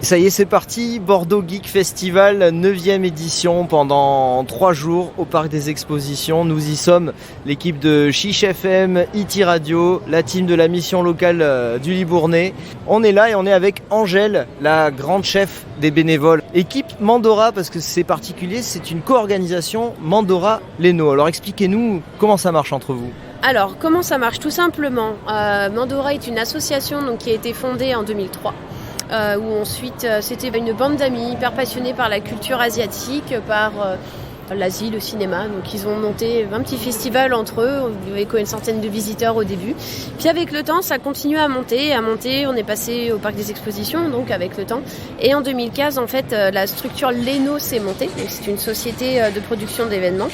Ça y est, c'est parti, Bordeaux Geek Festival, 9e édition pendant 3 jours au Parc des Expositions. Nous y sommes, l'équipe de Chiche FM, IT Radio, la team de la mission locale du Libournais. On est là et on est avec Angèle, la grande chef des bénévoles. Équipe Mandora, parce que c'est particulier, c'est une co-organisation Mandora-Leno. Alors expliquez-nous comment ça marche entre vous. Alors, comment ça marche? Tout simplement, Mandora est une association qui a été fondée en 2003. Où ensuite c'était une bande d'amis hyper passionnés par la culture asiatique, par l'Asie, le cinéma. Donc ils ont monté un petit festival entre eux, il y avait une centaine de visiteurs au début. Puis avec le temps, ça continue à monter. On est passé au Parc des Expositions, donc avec le temps. Et en 2015, en fait, la structure Leno s'est montée. Donc c'est une société de production d'événements.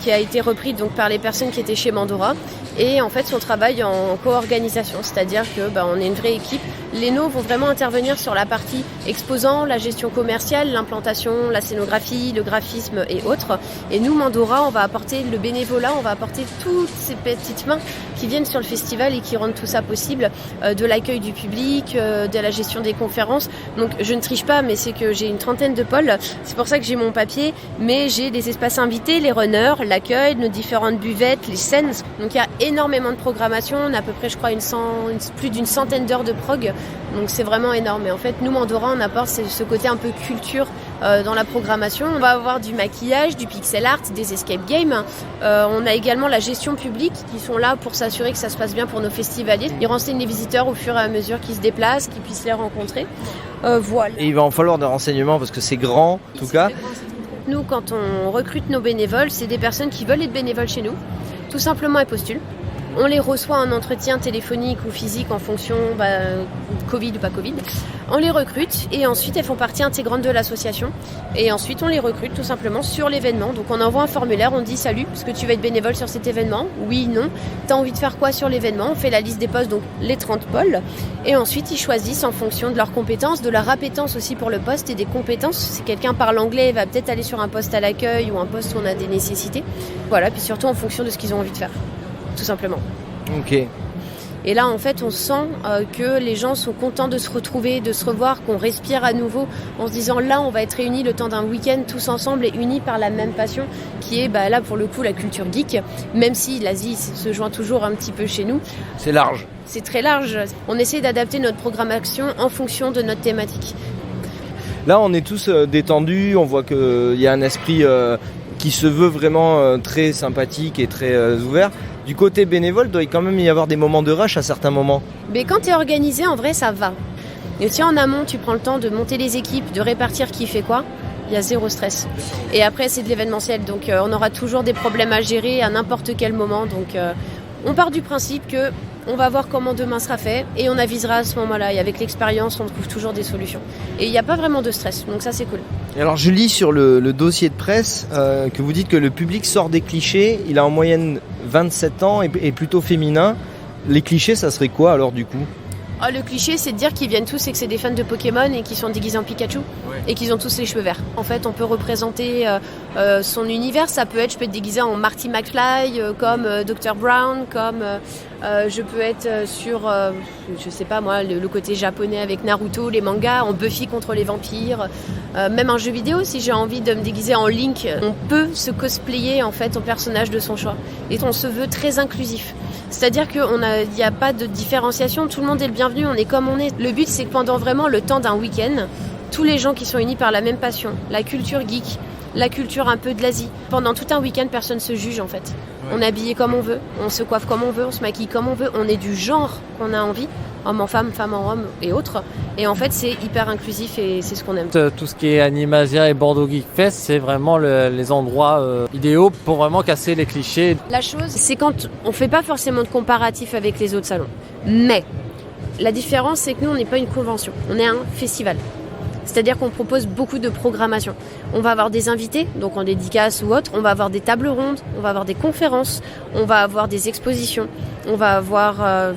Qui a été repris donc par les personnes qui étaient chez Mandora, et en fait on travaille en co-organisation, c'est-à-dire que on est une vraie équipe. Leno vont vraiment intervenir sur la partie exposant, la gestion commerciale, l'implantation, la scénographie, le graphisme et autres, et nous Mandora on va apporter le bénévolat, on va apporter toutes ces petites mains qui viennent sur le festival et qui rendent tout ça possible, de l'accueil du public, de la gestion des conférences. Donc je ne triche pas, mais c'est que j'ai une trentaine de pôles, c'est pour ça que j'ai mon papier, mais j'ai des espaces invités, les runners, l'accueil, nos différentes buvettes, les scènes. Donc il y a énormément de programmation, on a à peu près je crois plus d'une centaine d'heures de prog, donc c'est vraiment énorme. Et en fait nous Mandora on apporte ce côté un peu culture dans la programmation. On va avoir du maquillage, du pixel art, des escape games. On a également la gestion publique qui sont là pour s'assurer que ça se passe bien pour nos festivaliers. Ils renseignent les visiteurs au fur et à mesure qu'ils se déplacent, qu'ils puissent les rencontrer. Voilà. Et il va en falloir des renseignements parce que c'est grand en tout cas. Nous, quand on recrute nos bénévoles, c'est des personnes qui veulent être bénévoles chez nous. Tout simplement, elles postulent. On les reçoit en entretien téléphonique ou physique en fonction Covid ou pas Covid. On les recrute et ensuite elles font partie intégrante de l'association. Et ensuite on les recrute tout simplement sur l'événement. Donc on envoie un formulaire, on dit salut, est-ce que tu vas être bénévole sur cet événement? Oui, non. T'as envie de faire quoi sur l'événement? On fait la liste des postes, donc les 30 pôles. Et ensuite ils choisissent en fonction de leurs compétences, de leur appétence aussi pour le poste et des compétences. Si quelqu'un parle anglais, il va peut-être aller sur un poste à l'accueil ou un poste où on a des nécessités. Voilà, puis surtout en fonction de ce qu'ils ont envie de faire. Tout simplement. Ok. Et là, en fait, on sent que les gens sont contents de se retrouver, de se revoir, qu'on respire à nouveau en se disant là, on va être réunis le temps d'un week-end tous ensemble et unis par la même passion qui est là pour le coup la culture geek, même si l'Asie se joint toujours un petit peu chez nous. C'est large. C'est très large. On essaie d'adapter notre programmation en fonction de notre thématique. Là, on est tous détendus, on voit qu'il y a un esprit qui se veut vraiment très sympathique et très ouvert. Du côté bénévole, il doit quand même y avoir des moments de rush à certains moments. Mais quand tu es organisé, en vrai, ça va. Et si en amont, tu prends le temps de monter les équipes, de répartir qui fait quoi, il y a zéro stress. Et après, c'est de l'événementiel, donc on aura toujours des problèmes à gérer à n'importe quel moment. Donc on part du principe que on va voir comment demain sera fait et on avisera à ce moment-là. Et avec l'expérience, on trouve toujours des solutions. Et il n'y a pas vraiment de stress, donc ça c'est cool. Et alors je lis sur le dossier de presse que vous dites que le public sort des clichés. Il a en moyenne 27 ans et plutôt féminin. Les clichés, ça serait quoi alors du coup ? Le cliché, c'est de dire qu'ils viennent tous et que c'est des fans de Pokémon et qu'ils sont déguisés en Pikachu et qu'ils ont tous les cheveux verts. En fait, on peut représenter son univers. Ça peut être, je peux être déguisée en Marty McFly, comme Dr Brown, comme je peux être sur, je sais pas moi, le côté japonais avec Naruto, les mangas, en Buffy contre les vampires. Même un jeu vidéo, si j'ai envie de me déguiser en Link, on peut se cosplayer en fait au personnage de son choix. Et on se veut très inclusif. C'est-à-dire qu'il n'y a pas de différenciation, tout le monde est le bienvenu, on est comme on est. Le but, c'est que pendant vraiment le temps d'un week-end, tous les gens qui sont unis par la même passion, la culture geek, la culture un peu de l'Asie, pendant tout un week-end, personne ne se juge en fait. Ouais. On est habillé comme on veut, on se coiffe comme on veut, on se maquille comme on veut, on est du genre qu'on a envie, homme en femme, femme en homme et autres. Et en fait, c'est hyper inclusif et c'est ce qu'on aime. Tout ce qui est Animasia et Bordeaux Geek Fest, c'est vraiment les endroits idéaux pour vraiment casser les clichés. La chose, c'est quand on fait pas forcément de comparatif avec les autres salons. Mais la différence, c'est que nous, on n'est pas une convention, on est un festival. C'est-à-dire qu'on propose beaucoup de programmation. On va avoir des invités, donc en dédicace ou autre, on va avoir des tables rondes, on va avoir des conférences, on va avoir des expositions, on va avoir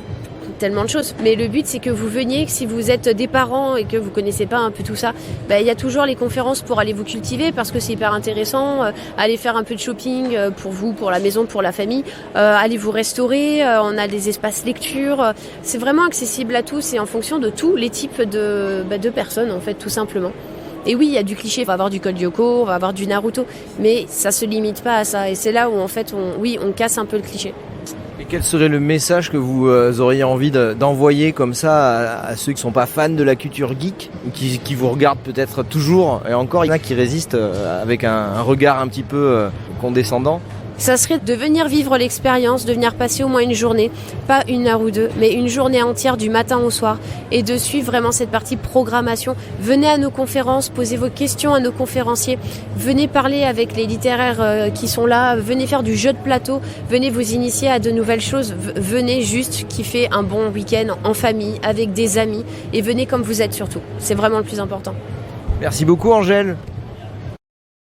tellement de choses. Mais le but, c'est que vous veniez, que si vous êtes des parents et que vous connaissez pas un peu tout ça, il y a toujours les conférences pour aller vous cultiver parce que c'est hyper intéressant. Aller faire un peu de shopping pour vous, pour la maison, pour la famille. Aller vous restaurer. On a des espaces lecture. C'est vraiment accessible à tous et en fonction de tous les types de personnes, en fait, tout simplement. Et oui, il y a du cliché, on va avoir du Code Lyoko, on va avoir du Naruto, mais ça se limite pas à ça. Et c'est là où en fait, on casse un peu le cliché. Et quel serait le message que vous auriez envie d'envoyer comme ça à ceux qui sont pas fans de la culture geek, ou qui vous regardent peut-être toujours, et encore il y en a qui résistent avec un regard un petit peu condescendant? Ça serait de venir vivre l'expérience, de venir passer au moins une journée, pas 1 heure ou 2, mais une journée entière du matin au soir et de suivre vraiment cette partie programmation. Venez à nos conférences, posez vos questions à nos conférenciers, venez parler avec les littéraires qui sont là, venez faire du jeu de plateau, venez vous initier à de nouvelles choses, venez juste kiffer un bon week-end en famille, avec des amis et venez comme vous êtes surtout. C'est vraiment le plus important. Merci beaucoup Angèle.